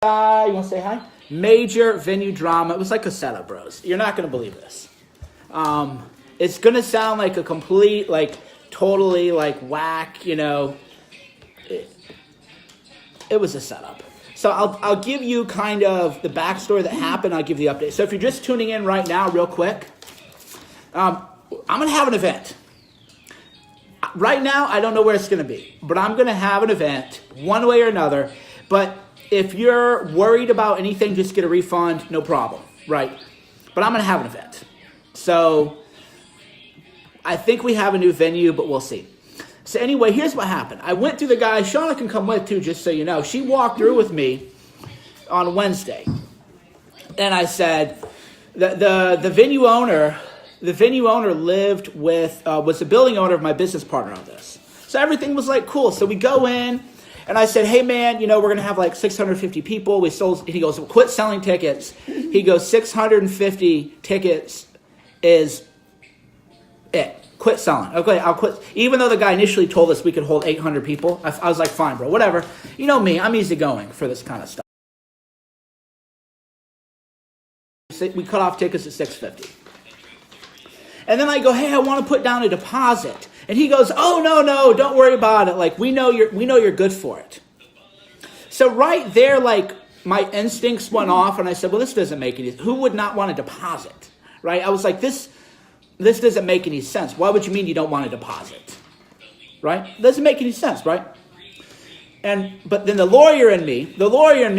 Hi, you want to say hi? Major venue drama. It was like a setup, bros. You're not going to believe this. It's going to sound like a complete, like, totally, like, whack, you know. It was a setup. So I'll give you kind of the backstory that happened. I'll give you the update. So if you're just tuning in right now, real quick, I'm going to have an event. Right now, I don't know where it's going to be, but I'm going to have an event one way or another. But if you're worried about anything, just get a refund, no problem, right? But I'm going to have an event. So I think we have a new venue, but we'll see. So anyway, here's what happened. I went through the guy. Shauna can come with too, just so you know. She walked through with me on Wednesday. And I said, the venue owner lived with, was the building owner of my business partner on this. So everything was like cool. So we go in and I said, hey man, you know, we're going to have like 650 people. He goes, well, quit selling tickets. He goes, 650 tickets is it. Quit selling. Okay, I'll quit. Even though the guy initially told us we could hold 800 people, I was like, fine, bro, whatever. You know me, I'm easygoing for this kind of stuff. We cut off tickets at 650. And then I go, hey, I want to put down a deposit. And he goes, oh, no, don't worry about it. Like, we know you're good for it. So right there, like, my instincts went off, and I said, well, this doesn't make any sense. Who would not want a deposit, right? I was like, this doesn't make any sense. Why would you mean you don't want a deposit, right? It doesn't make any sense, right? But then the lawyer in me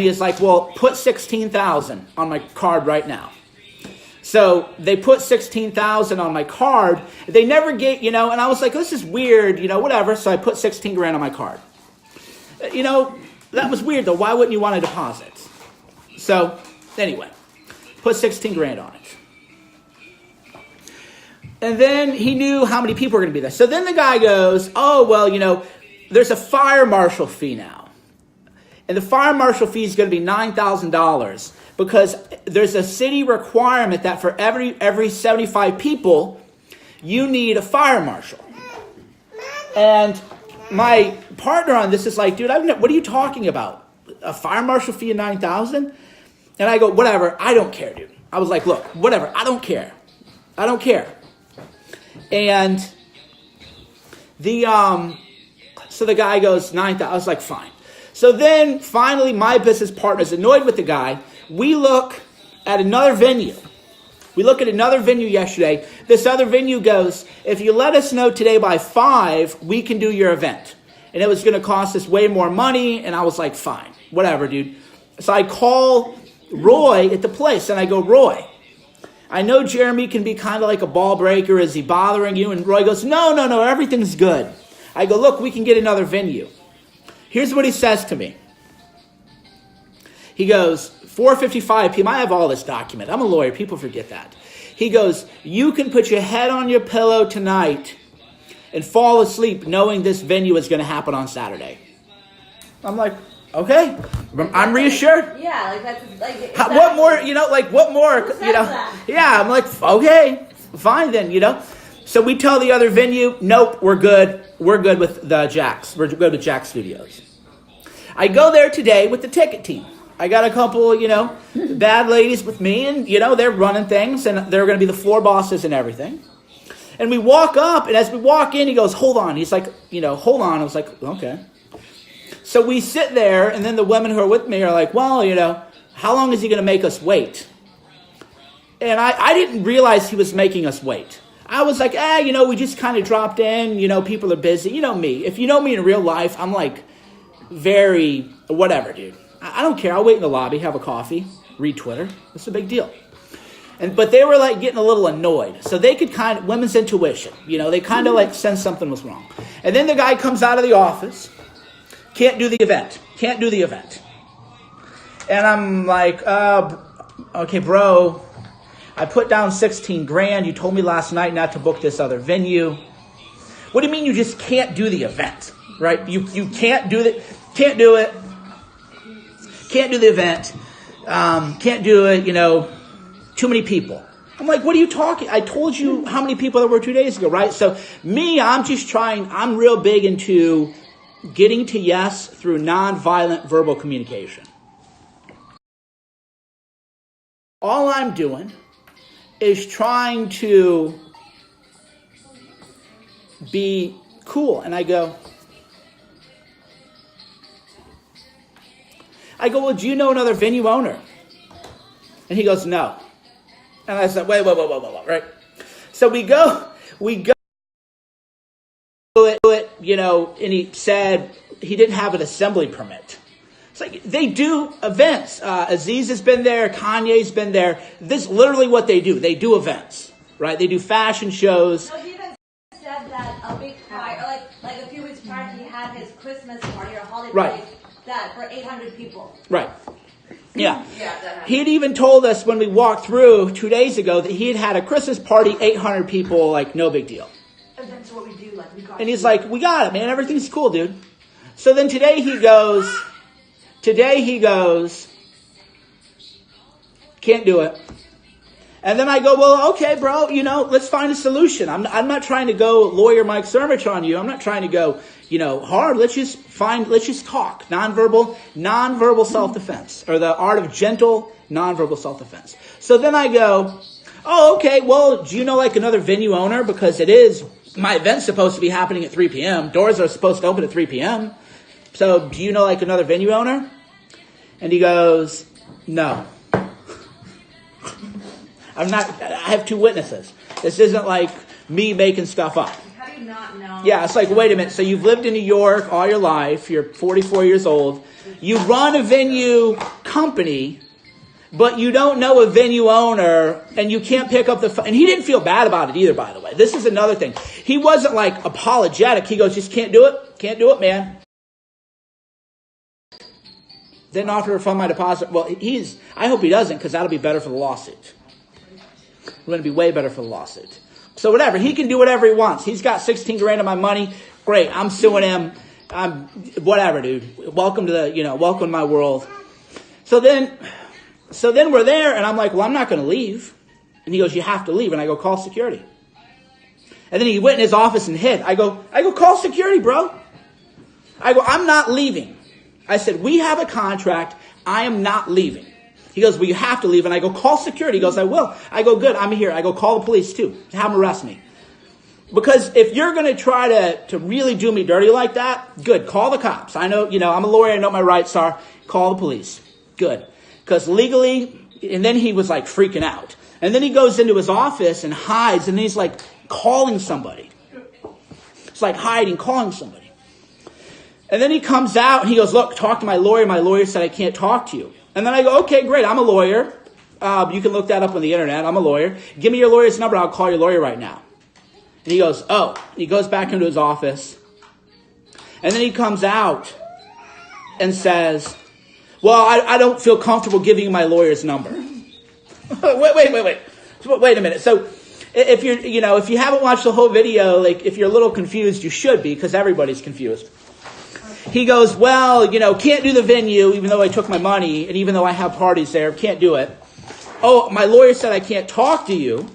is like, well, put $16,000 on my card right now. So they put $16,000 on my card. They never get, you know, and I was like, this is weird, you know, whatever. So I put 16 grand on my card. You know, that was weird though. Why wouldn't you want a deposit? So anyway, put 16 grand on it. And then he knew how many people were going to be there. So then the guy goes, oh, well, you know, there's a fire marshal fee now. And the fire marshal fee is going to be $9,000 because there's a city requirement that for every 75 people, you need a fire marshal. And my partner on this is like, dude, what are you talking about? A fire marshal fee of $9,000? And I go, whatever, I don't care, dude. I was like, look, whatever, I don't care. And so the guy goes, 9,000. I was like, fine. So then finally my business partner is annoyed with the guy. We look at another venue. Yesterday. This other venue goes, if you let us know today by 5, we can do your event. And it was going to cost us way more money. And I was like, fine, whatever, dude. So I call Roy at the place and I go, Roy, I know Jeremy can be kind of like a ball breaker. Is he bothering you? And Roy goes, no, everything's good. I go, look, we can get another venue. Here's what he says to me. He goes, 4:55 p.m. I have all this documented. I'm a lawyer. People forget that. He goes, you can put your head on your pillow tonight and fall asleep knowing this venue is going to happen on Saturday. I'm like, okay. I'm reassured. Yeah, like that's like. Exactly. What more? You know, like what more? You know. That? Yeah, I'm like, okay, fine then. You know. So we tell the other venue, nope, we're good. We're good with the Jax. We're good with Jax Studios. I go there today with the ticket team. I got a couple, you know, bad ladies with me, and you know they're running things, and they're going to be the floor bosses and everything. And we walk up, and as we walk in, he goes, hold on. He's like, you know, hold on. I was like, okay. So we sit there, and then the women who are with me are like, well, you know, how long is he going to make us wait? And I didn't realize he was making us wait. I was like, you know, we just kind of dropped in. You know, people are busy. You know me. If you know me in real life, I'm like very whatever, dude. I don't care. I'll wait in the lobby, have a coffee, read Twitter. It's a big deal. But they were like getting a little annoyed. So they could kind of, women's intuition, you know, they kind of like sense something was wrong. And then the guy comes out of the office. Can't do the event. And I'm like, okay, bro, I put down 16 grand. You told me last night not to book this other venue. What do you mean you just can't do the event, right? You can't do it. Can't do the event. Can't do it, you know, too many people. I'm like, what are you talking? I told you how many people there were 2 days ago, right? So I'm real big into getting to yes through nonviolent verbal communication. All I'm doing is trying to be cool. And I go, well, do you know another venue owner? And he goes, no. And I said, wait, right? So we go to it, and he said he didn't have an assembly permit. It's like, they do events. Aziz has been there. Kanye's been there. This is literally what they do. They do events, right? They do fashion shows. So he even said that a week prior, like a few weeks prior, he had his Christmas party or holiday party that for 800 people. Right. Yeah. He had even told us when we walked through 2 days ago that he had a Christmas party, 800 people, like no big deal. And that's what we do. Like we got. And he's like, we got it, man. Everything's cool, dude. So then today he goes, can't do it. And then I go, well, okay, bro, let's find a solution. I'm not trying to go lawyer Mike Cernovich on you. I'm not trying to go, hard. Let's just talk. Nonverbal self-defense, or the art of gentle nonverbal self-defense. So then I go, oh, okay, well, do you know like another venue owner? Because my event's supposed to be happening at 3 p.m. Doors are supposed to open at 3 p.m. So do you know like another venue owner? And he goes, no. I have 2 witnesses. This isn't like me making stuff up. How do you not know? Yeah, it's like, wait a minute. So you've lived in New York all your life. You're 44 years old. You run a venue company, but you don't know a venue owner, and you can't pick up the phone. And he didn't feel bad about it either, by the way. This is another thing. He wasn't like apologetic. He goes, just can't do it. Can't do it, man. Didn't offer to refund my deposit. Well, I hope he doesn't, because that'll be better for the lawsuit. It's going to be way better for the lawsuit. So whatever. He can do whatever he wants. He's got 16 grand of my money. Great. I'm suing him. Whatever, dude. Welcome to my world. So then we're there, and I'm like, well, I'm not going to leave. And he goes, you have to leave. And I go, call security. And then he went in his office and hid. I go, call security, bro. I go, I'm not leaving. I said, we have a contract. I am not leaving. He goes, well, you have to leave. And I go, call security. He goes, I will. I go, good, I'm here. I go, call the police too. Have them arrest me. Because if you're going to try to really do me dirty like that, good, call the cops. I know, I'm a lawyer. I know what my rights are. Call the police. Good. Because legally, and then he was like freaking out. And then he goes into his office and hides, and he's like calling somebody. It's like hiding, calling somebody. And then he comes out and he goes, look, talk to my lawyer. My lawyer said I can't talk to you. And then I go, okay, great. I'm a lawyer. You can look that up on the internet. I'm a lawyer. Give me your lawyer's number. I'll call your lawyer right now. And he goes, oh. He goes back into his office. And then he comes out and says, well, I don't feel comfortable giving you my lawyer's number. Wait a minute. So if if you haven't watched the whole video, like if you're a little confused, you should be, because everybody's confused. He goes, well, can't do the venue, even though I took my money, and even though I have parties there, can't do it. Oh, my lawyer said I can't talk to you.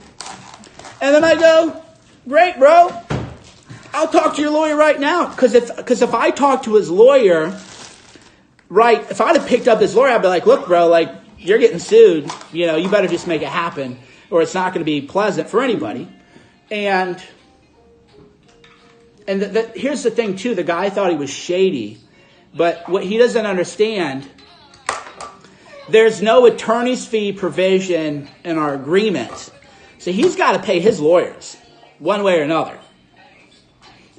And then I go, great, bro. I'll talk to your lawyer right now. Because if I talk to his lawyer, right, if I'd have picked up his lawyer, I'd be like, look, bro, like, you're getting sued. You better just make it happen, or it's not going to be pleasant for anybody. And here's the thing, too. The guy thought he was shady. But what he doesn't understand, there's no attorney's fee provision in our agreement. So he's got to pay his lawyers one way or another.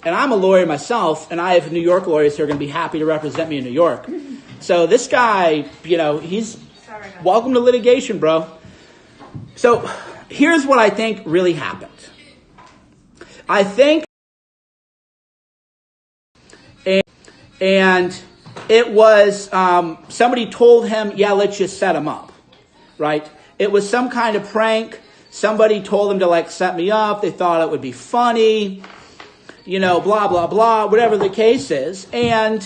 And I'm a lawyer myself, and I have New York lawyers who are going to be happy to represent me in New York. So this guy, he's welcome to litigation, bro. So here's what I think really happened. I think and it was somebody told him, yeah, let's just set him up, right? It was some kind of prank. Somebody told him to set me up. They thought it would be funny, blah, blah, blah, whatever the case is. And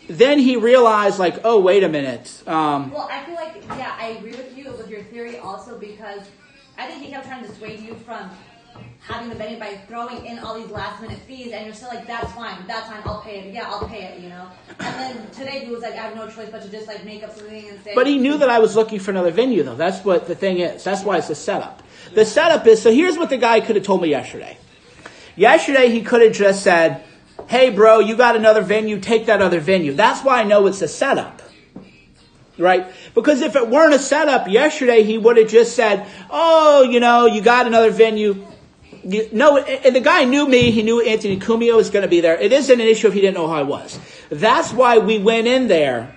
then he realized, oh, wait a minute. Well, I feel like, I agree with you with your theory also, because I think he kept trying to dissuade you from having the venue by throwing in all these last minute fees, and you're still like, that's fine, I'll pay it. Yeah, I'll pay it, you know. And then today he was like, I have no choice but to just like make up something and say. But he knew that I was looking for another venue, though. That's what the thing is. That's why it's a setup. The setup is, so here's what the guy could have told me yesterday. Yesterday he could have just said, hey bro, you got another venue, take that other venue. That's why I know it's a setup. Right? Because if it weren't a setup, yesterday he would have just said, oh, you know, you got another venue. No, and the guy knew me. He knew Anthony Cumio was going to be there. It isn't an issue if he didn't know who I was. That's why we went in there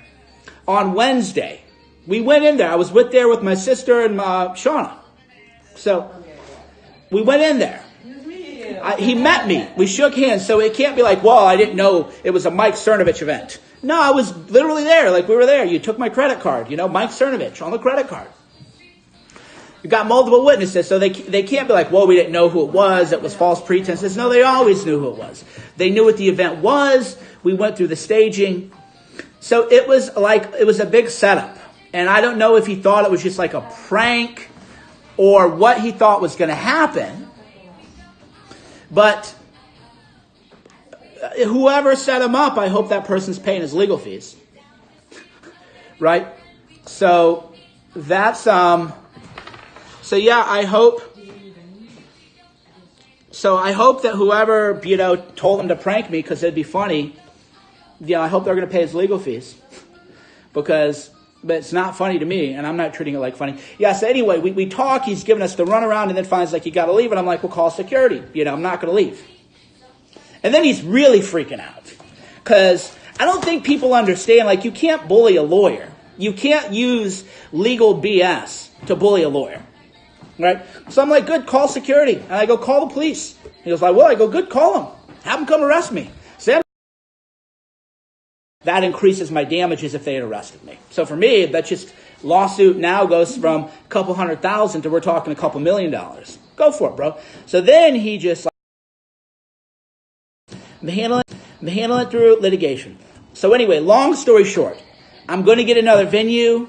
on Wednesday. We went in there. I was there with my sister and Shauna. So we went in there. He met me. We shook hands. So it can't be like, well, I didn't know it was a Mike Cernovich event. No, I was literally there. Like we were there. You took my credit card. You know, Mike Cernovich on the credit card. You got multiple witnesses, so they can't be like, well, we didn't know who it was false pretenses. No, they always knew who it was. They knew what the event was. We went through the staging. So it was a big setup. And I don't know if he thought it was just like a prank or what he thought was going to happen. But whoever set him up, I hope that person's paying his legal fees. Right? So that's... So yeah, I hope that whoever, you know, told him to prank me because it'd be funny, you know, I hope they're going to pay his legal fees but it's not funny to me and I'm not treating it like funny. Yeah, so anyway, we talk, he's giving us the runaround and then finds like, you got to leave. And I'm like, well, call security. You know, I'm not going to leave. And then he's really freaking out because I don't think people understand, like you can't bully a lawyer. You can't use legal BS to bully a lawyer. Right? So I'm like, good, call security. And I go, call the police. He goes like, well, I go, good, call them. Have them come arrest me. So that increases my damages if they had arrested me. So for me, that just lawsuit now goes from a couple $100,000 to we're talking a couple $1 million. Go for it, bro. So then he just handle it through litigation. So anyway, long story short, I'm going to get another venue.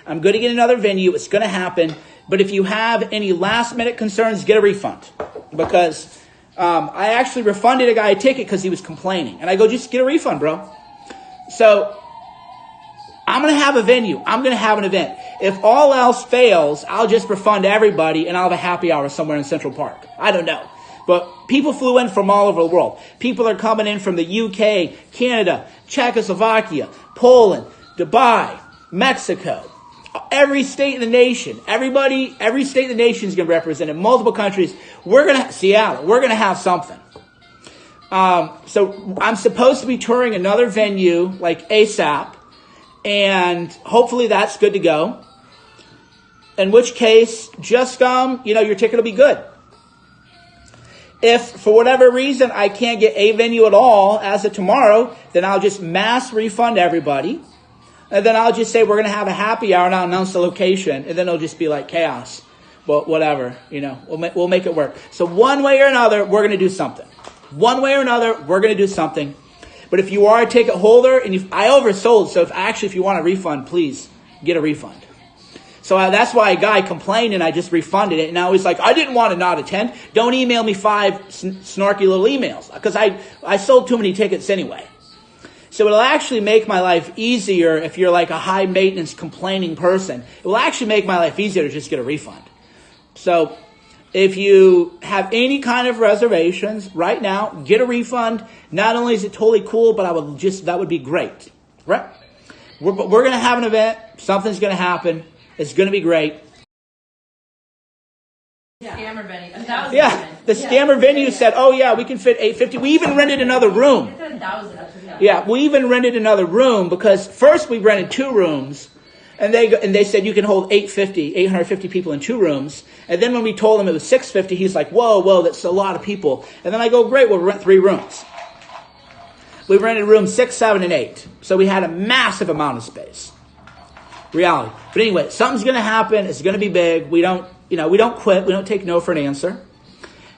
It's going to happen. But if you have any last minute concerns, get a refund. Because I actually refunded a guy a ticket because he was complaining. And I go, just get a refund, bro. So I'm going to have a venue. I'm going to have an event. If all else fails, I'll just refund everybody and I'll have a happy hour somewhere in Central Park. I don't know. But people flew in from all over the world. People are coming in from the UK, Canada, Czechoslovakia, Poland, Dubai, Mexico. Every state in the nation, every state in the nation is going to be represented. Multiple countries. Seattle, we're going to have something. So I'm supposed to be touring another venue like ASAP. And hopefully that's good to go. In which case, just, your ticket will be good. If for whatever reason I can't get a venue at all as of tomorrow, then I'll just mass refund everybody. And then I'll just say we're going to have a happy hour and I'll announce the location. And then it'll just be like chaos. But whatever, we'll make it work. So one way or another, we're going to do something. But if you are a ticket holder, and I oversold, so if you want a refund, please get a refund. So that's why a guy complained and I just refunded it. And now he's like, I didn't want to not attend. Don't email me 5 snarky little emails. Because I sold too many tickets anyway. So it'll actually make my life easier if you're like a high maintenance complaining person. It will actually make my life easier to just get a refund. So if you have any kind of reservations right now, get a refund. Not only is it totally cool, but that would be great. Right? We're going to have an event. Something's going to happen. It's going to be great. Scammer venue. The scammer venue said, oh yeah, we can fit 850. We even rented another room. Yeah, we even rented another room because first we rented 2 rooms and they said you can hold 850 people in 2 rooms. And then when we told him it was 650, he's like, whoa, that's a lot of people. And then I go, great, we'll rent 3 rooms. We rented rooms 6, 7, and 8. So we had a massive amount of space. Reality. But anyway, something's going to happen. It's going to be big. We don't quit. We don't take no for an answer.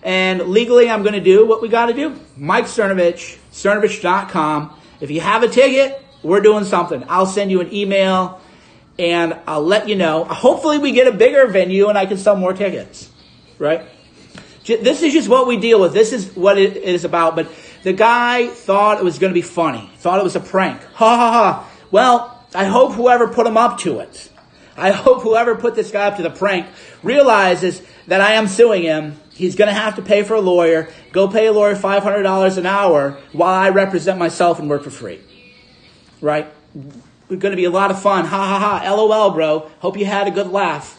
And legally, I'm going to do what we got to do. Mike Cernovich, Cernovich.com. If you have a ticket, we're doing something. I'll send you an email and I'll let you know. Hopefully we get a bigger venue and I can sell more tickets. right? This is just what we deal with. This is what it is about. But the guy thought it was going to be funny. Thought it was a prank. Ha ha ha. Well, I hope whoever put him up to it, I hope whoever put this guy up to the prank realizes that I am suing him. He's going to have to pay for a lawyer. Go pay a lawyer $500 an hour while I represent myself and work for free. Right? It's going to be a lot of fun. Ha ha ha. LOL, bro. Hope you had a good laugh.